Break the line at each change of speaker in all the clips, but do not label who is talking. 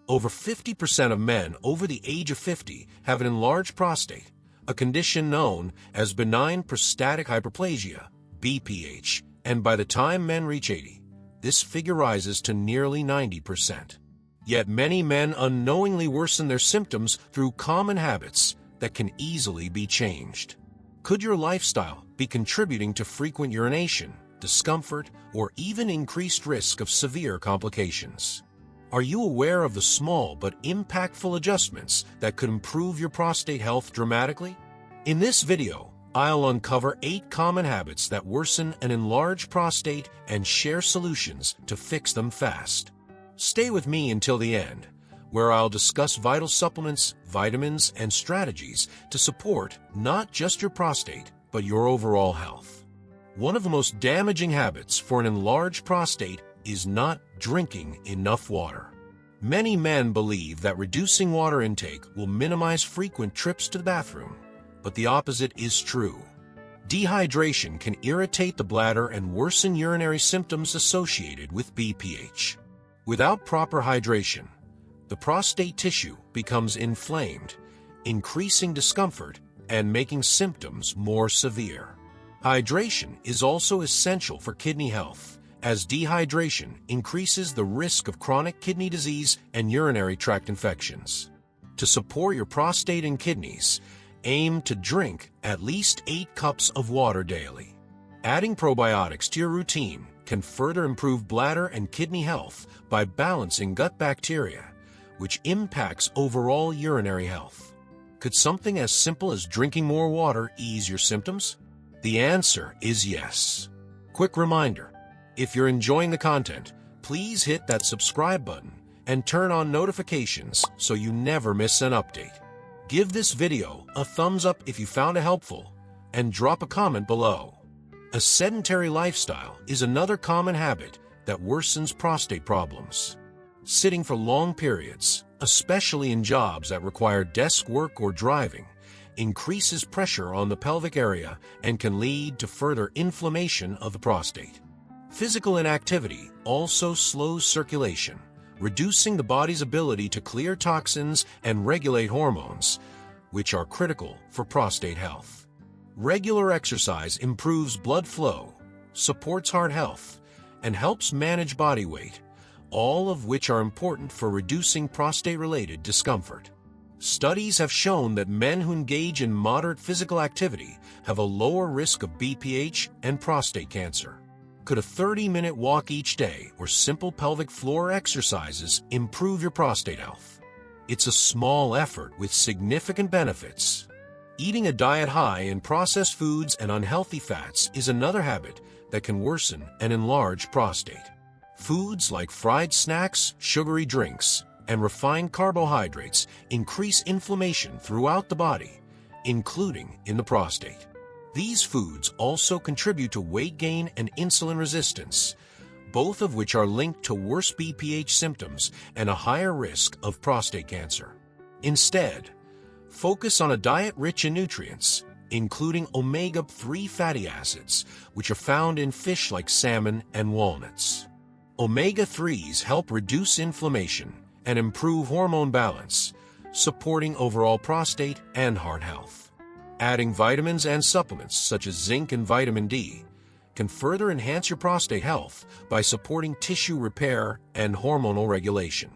Over 50% of men over the age of 50 have an enlarged prostate, a condition known as benign prostatic hyperplasia, BPH, and by the time men reach 80, this figure rises to nearly 90%. Yet many men unknowingly worsen their symptoms through common habits that can easily be changed. Could your lifestyle be contributing to frequent urination, discomfort, or even increased risk of severe complications? Are you aware of the small but impactful adjustments that could improve your prostate health dramatically? In this video, I'll uncover 8 common habits that worsen an enlarged prostate and share solutions to fix them fast. Stay with me until the end, where I'll discuss vital supplements, vitamins, and strategies to support not just your prostate, but your overall health. One of the most damaging habits for an enlarged prostate is not drinking enough water. Many men believe that reducing water intake will minimize frequent trips to the bathroom, but the opposite is true. Dehydration can irritate the bladder and worsen urinary symptoms associated with BPH. Without proper hydration, the prostate tissue becomes inflamed, increasing discomfort and making symptoms more severe. Hydration is also essential for kidney health, as dehydration increases the risk of chronic kidney disease and urinary tract infections. To support your prostate and kidneys, aim to drink at least 8 cups of water daily. Adding probiotics to your routine can further improve bladder and kidney health by balancing gut bacteria, which impacts overall urinary health. Could something as simple as drinking more water ease your symptoms? The answer is yes. Quick reminder, if you're enjoying the content, please hit that subscribe button and turn on notifications so you never miss an update. Give this video a thumbs up if you found it helpful, and drop a comment below. A sedentary lifestyle is another common habit that worsens prostate problems. Sitting for long periods, especially in jobs that require desk work or driving, increases pressure on the pelvic area and can lead to further inflammation of the prostate. Physical inactivity also slows circulation, reducing the body's ability to clear toxins and regulate hormones, which are critical for prostate health. Regular exercise improves blood flow, supports heart health, and helps manage body weight, all of which are important for reducing prostate-related discomfort. Studies have shown that men who engage in moderate physical activity have a lower risk of BPH and prostate cancer. Could a 30-minute walk each day or simple pelvic floor exercises improve your prostate health? It's a small effort with significant benefits. Eating a diet high in processed foods and unhealthy fats is another habit that can worsen an enlarged prostate. Foods like fried snacks, sugary drinks, and refined carbohydrates increase inflammation throughout the body, including in the prostate. These foods also contribute to weight gain and insulin resistance, both of which are linked to worse BPH symptoms and a higher risk of prostate cancer. Instead, focus on a diet rich in nutrients, including omega-3 fatty acids, which are found in fish like salmon and walnuts. Omega-3s help reduce inflammation and improve hormone balance, supporting overall prostate and heart health. Adding vitamins and supplements such as zinc and vitamin D can further enhance your prostate health by supporting tissue repair and hormonal regulation.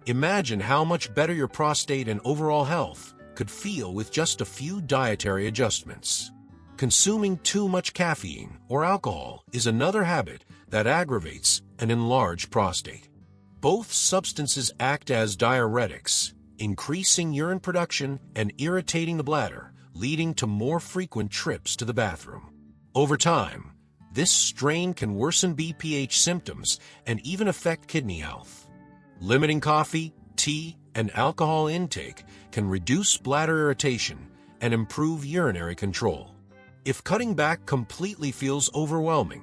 Imagine how much better your prostate and overall health could feel with just a few dietary adjustments. Consuming too much caffeine or alcohol is another habit that aggravates an enlarged prostate. Both substances act as diuretics, increasing urine production and irritating the bladder, leading to more frequent trips to the bathroom. Over time, this strain can worsen BPH symptoms and even affect kidney health. Limiting coffee, tea, and alcohol intake can reduce bladder irritation and improve urinary control. If cutting back completely feels overwhelming,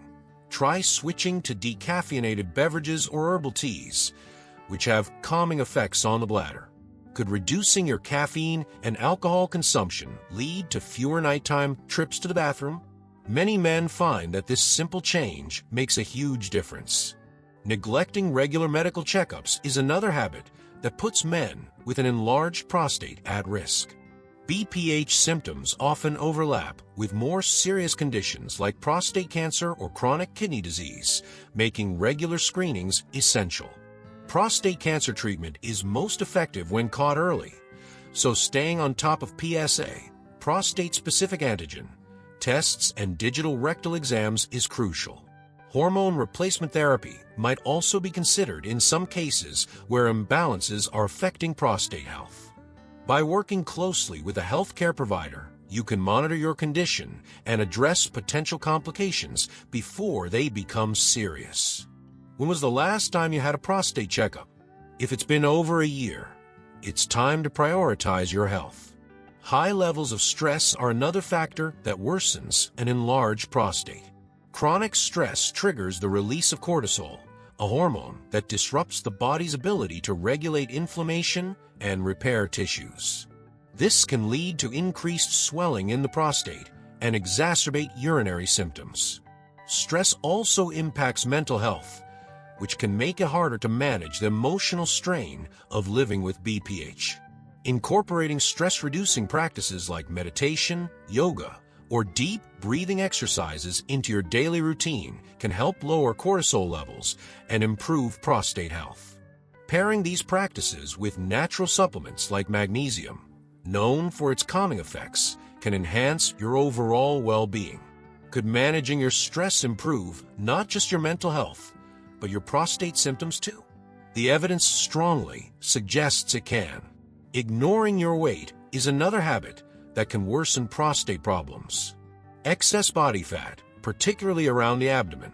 try switching to decaffeinated beverages or herbal teas, which have calming effects on the bladder. Could reducing your caffeine and alcohol consumption lead to fewer nighttime trips to the bathroom? Many men find that this simple change makes a huge difference. Neglecting regular medical checkups is another habit that puts men with an enlarged prostate at risk. BPH symptoms often overlap with more serious conditions like prostate cancer or chronic kidney disease, making regular screenings essential. Prostate cancer treatment is most effective when caught early, so staying on top of PSA, prostate-specific antigen, tests and digital rectal exams is crucial. Hormone replacement therapy might also be considered in some cases where imbalances are affecting prostate health. By working closely with a healthcare provider, you can monitor your condition and address potential complications before they become serious. When was the last time you had a prostate checkup? If it's been over a year, it's time to prioritize your health. High levels of stress are another factor that worsens an enlarged prostate. Chronic stress triggers the release of cortisol, a hormone that disrupts the body's ability to regulate inflammation and repair tissues. This can lead to increased swelling in the prostate and exacerbate urinary symptoms. Stress also impacts mental health, which can make it harder to manage the emotional strain of living with BPH. Incorporating stress-reducing practices like meditation, yoga, or deep breathing exercises into your daily routine can help lower cortisol levels and improve prostate health. Pairing these practices with natural supplements like magnesium, known for its calming effects, can enhance your overall well-being. Could managing your stress improve not just your mental health, but your prostate symptoms too? The evidence strongly suggests it can. Ignoring your weight is another habit that can worsen prostate problems. Excess body fat, particularly around the abdomen,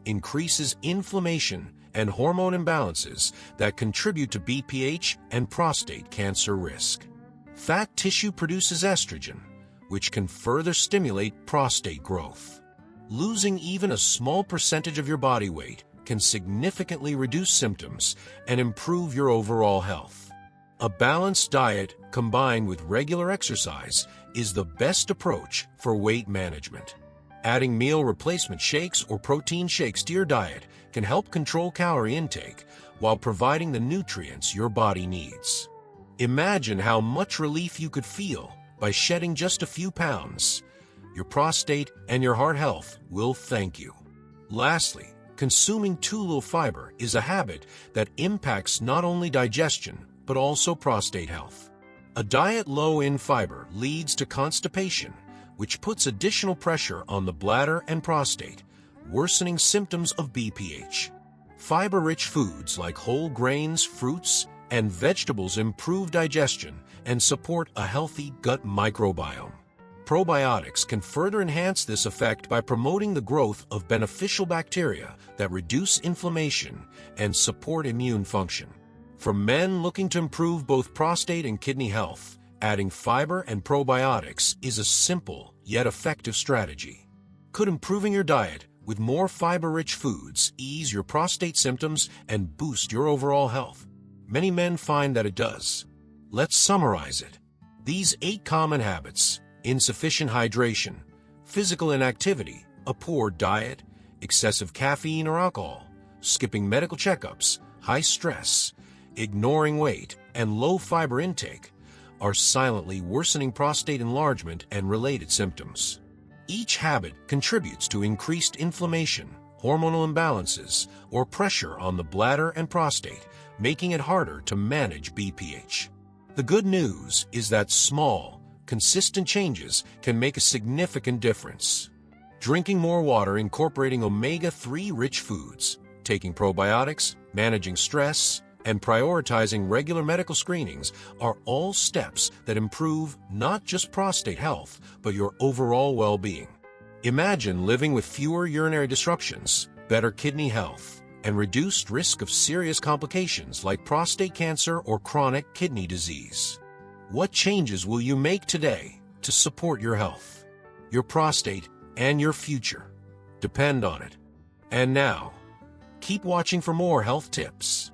increases inflammation and hormone imbalances that contribute to BPH and prostate cancer risk. Fat tissue produces estrogen, which can further stimulate prostate growth. Losing even a small percentage of your body weight can significantly reduce symptoms and improve your overall health. A balanced diet combined with regular exercise is the best approach for weight management. Adding meal replacement shakes or protein shakes to your diet can help control calorie intake while providing the nutrients your body needs. Imagine how much relief you could feel by shedding just a few pounds. Your prostate and your heart health will thank you. Lastly, consuming too little fiber is a habit that impacts not only digestion, but also prostate health. A diet low in fiber leads to constipation, which puts additional pressure on the bladder and prostate, worsening symptoms of BPH. Fiber-rich foods like whole grains, fruits, and vegetables improve digestion and support a healthy gut microbiome. Probiotics can further enhance this effect by promoting the growth of beneficial bacteria that reduce inflammation and support immune function. For men looking to improve both prostate and kidney health, adding fiber and probiotics is a simple yet effective strategy. Could improving your diet with more fiber-rich foods ease your prostate symptoms and boost your overall health? Many men find that it does. Let's summarize it. These 8 common habits: insufficient hydration, physical inactivity, a poor diet, excessive caffeine or alcohol, skipping medical checkups, high stress, ignoring weight, and low fiber intake, are silently worsening prostate enlargement and related symptoms. Each habit contributes to increased inflammation, hormonal imbalances, or pressure on the bladder and prostate, making it harder to manage BPH. The good news is that small, consistent changes can make a significant difference. Drinking more water, incorporating omega-3 rich foods, taking probiotics, managing stress, and prioritizing regular medical screenings are all steps that improve not just prostate health, but your overall well-being. Imagine living with fewer urinary disruptions, better kidney health, and reduced risk of serious complications like prostate cancer or chronic kidney disease. What changes will you make today to support your health? Your prostate and your future depend on it. And now, keep watching for more health tips.